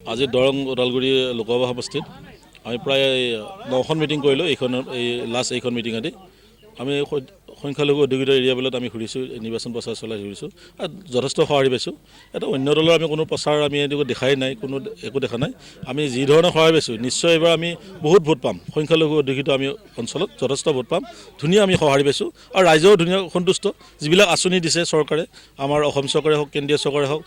আজি দৰং ওদালগুৰি লোকসভা সমষ্টিত আমি প্ৰায় 9খন মিটিং কৰিলোঁ। লাষ্ট এইখন মিটিঙতে আমি সংখ্যালঘু অধিকৃত এৰিয়াবিলাক আমি ঘূৰিছোঁ, নিৰ্বাচন প্ৰচাৰ চলাই ঘূৰিছোঁ আৰু যথেষ্ট সঁহাৰি পাইছোঁ। এটা অন্য দলৰ আমি কোনো প্ৰচাৰ আমি এনেকুৱা দেখাই নাই, একো দেখা নাই। আমি যি ধৰণে সহায় পাইছোঁ নিশ্চয় এইবাৰ আমি বহুত ভোট পাম। সংখ্যালঘু অধিকৃত আমি অঞ্চলত যথেষ্ট ভোট পাম, ধুনীয়া আমি সঁহাৰি পাইছোঁ আৰু ৰাইজেও ধুনীয়া সন্তুষ্ট। যিবিলাক আঁচনি দিছে চৰকাৰে, আমাৰ অসম চৰকাৰে হওক, কেন্দ্ৰীয় চৰকাৰে হওক,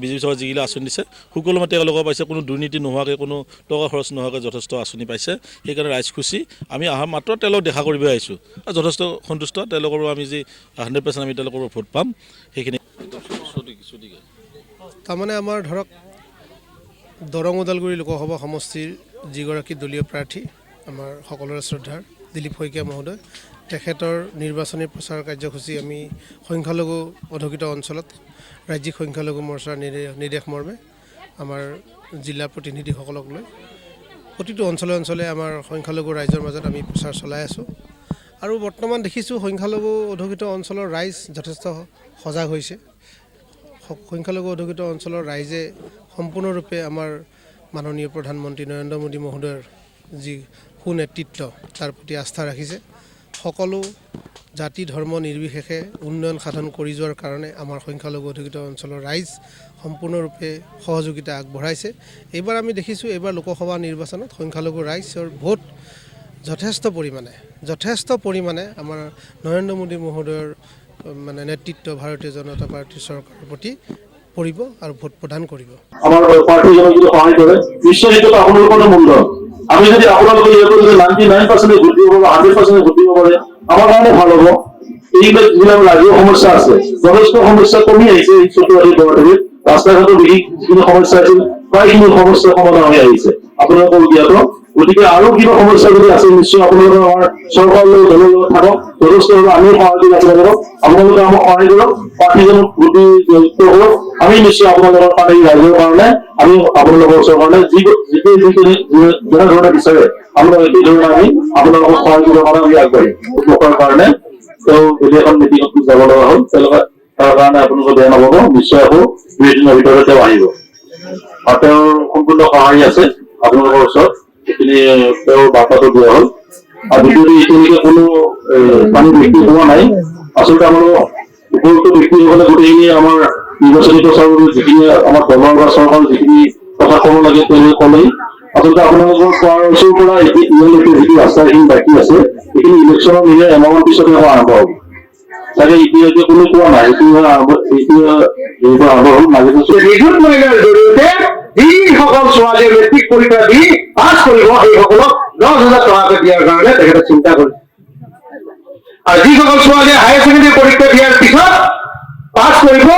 বিজেপি চৰকাৰে যিবিলাক আঁচনি দিছে সকলো তেওঁলোকে পাইছে। কোনো দুৰ্নীতি নোহোৱাকৈ, কোনো টকা খৰচ নোহোৱাকৈ যথেষ্ট আঁচনি পাইছে। সেইকাৰণে ৰাইজ খুচি। আমি অহা মাত্ৰ তেওঁলোকক দেখা কৰিব আহিছোঁ আৰু যথেষ্ট সন্তুষ্ট। তেওঁলোকৰো আমি যি 100% আমি তেওঁলোকৰ ভোট পাম সেইখিনি। তাৰমানে আমাৰ ধৰক দৰং ওদালগুৰি লোকসভা সমষ্টিৰ যিগৰাকী দলীয় প্ৰাৰ্থী, আমাৰ সকলোৰে শ্ৰদ্ধাৰ দিলীপ শইকীয়া মহোদয়, তেখেতৰ নিৰ্বাচনী প্ৰচাৰ কাৰ্যসূচী আমি সংখ্যালঘু অধিকৃত অঞ্চলত ৰাজ্যিক সংখ্যালঘু মৰ্চাৰ নিৰ্দেশ মৰ্মে আমাৰ জিলা প্ৰতিনিধিসকলক লৈ প্ৰতিটো অঞ্চলে অঞ্চলে আমাৰ সংখ্যালঘু ৰাইজৰ মাজত আমি প্ৰচাৰ চলাই আছোঁ। আৰু বৰ্তমান দেখিছোঁ সংখ্যালঘু অধিকৃত অঞ্চলৰ ৰাইজ যথেষ্ট সজাগ হৈছে। সংখ্যালঘু অধিকৃত অঞ্চলৰ ৰাইজে সম্পূৰ্ণৰূপে আমাৰ মাননীয় প্ৰধানমন্ত্ৰী নৰেন্দ্ৰ মোদী মহোদয়ৰ যি সুনেতৃত্ব তাৰ প্ৰতি আস্থা ৰাখিছে। সকলো জাতি ধৰ্ম নিৰ্বিশেষে উন্নয়ন সাধন কৰি যোৱাৰ কাৰণে আমাৰ সংখ্যালঘু অধিকৃত অঞ্চলৰ ৰাইজ সম্পূৰ্ণৰূপে সহযোগিতা আগবঢ়াইছে। এইবাৰ আমি দেখিছোঁ, এইবাৰ লোকসভা নিৰ্বাচনত সংখ্যালঘু ৰাইজৰ ভোট যথেষ্ট পৰিমাণে আমাৰ নৰেন্দ্ৰ মোদী মহোদয়ৰ নেতৃত্ব ভাৰতীয় জনতা পাৰ্টীৰ চৰকাৰৰ প্ৰতি পৰিব আৰু ভোট প্ৰদান কৰিব। আমাৰ পাৰ্টীজনক যদি সহায় কৰে নিশ্চয় এইটো আপোনালোকৰ মূল্য। আমি যদি আপোনালোকে 99% ভোট দিব পাৰোঁ, 100% ভোট দিব পাৰে, আমাৰ কাৰণে ভাল হ'ব। এইবিলাক যিবিলাক ৰাজ্যিক সমস্যা আছে, যথেষ্ট সমস্যা কমি আহিছে। এই 14 বছৰত ৰাস্তা ঘাটৰ যিখিনি সমস্যা আছিল প্ৰায়খিনি সমস্যাৰ সমাধান হৈ আহিছে আপোনালোকৰ জ্ঞাত। গতিকে আৰু কিবা সমস্যা যদি আছে নিশ্চয় আপোনালোকে আমাৰ চৰকাৰৰ লগত দলৰ লগত থাকক, যথেষ্টভাৱে আমি সহায় কৰি আপোনালোকক। আপোনালোকে আমাক সহায় কৰক, প্ৰাৰ্থীজনক ভোট কৰক। আমি নিশ্চয় আপোনালোকৰ কাৰণে, ৰাইজৰ কাৰণে, আমি আপোনালোকৰ ওচৰৰ কাৰণে যেনেধৰণে বিচাৰে আপোনালোকে সেই ধৰণে আমি আপোনালোকক সহায় কৰিবৰ কাৰণে আমি আগবাঢ়িম। লোকৰ কাৰণে তেওঁ বেলেগ এখন মিটিঙত যাব লগা হ'ল, তেওঁলোকে তাৰ কাৰণে আপোনালোকে বেয়া নাপাব। নিশ্চয় আকৌ 2 দিনৰ ভিতৰতে তেওঁ আহিব আৰু তেওঁৰ সম্পূৰ্ণ সহায় আছে আপোনালোকৰ ওচৰত। সেইখিনি তেওঁৰ বাৰ্তাটো দিয়া হ'ল। আৰু দ্বিতীয়তে এতিয়ালৈকে কোনো পানী ব্যক্তি হোৱা নাই। আচলতে আমাৰ উপযুক্ত ব্যক্তিসকলে গোটেইখিনি আমাৰ নিৰ্বাচনী প্ৰচাৰ যিখিনি আমাৰ দলৰ বা চৰকাৰৰ যিখিনি কথা ক'ব লাগে তেওঁলোকে ক'লেই। আচলতে আপোনালোকৰ কোৱাৰ ওচৰৰ পৰা ইয়ালৈকে যিটো ৰাস্তাখিনি বাকী আছে সেইখিনি ইলেকশ্যনৰ এমাহৰ পিছতে আৰম্ভ হ'ব। তাকে এতিয়ালৈকে কোনো কোৱা নাই, আৰম্ভ হ'ল। নিযুত মহিলাৰ জৰিয়তে যিসকল ছোৱালীয়ে মেট্ৰিক পৰীক্ষা দি পাছ কৰিব সেইসকলক 10,000 টকাকৈ দিয়াৰ কাৰণে তেখেতে চিন্তা কৰিছে। আৰু যিসকল ছোৱালীয়ে হায়াৰ ছেকেণ্ডেৰী পৰীক্ষা দিয়াৰ পিছত পাছ কৰিব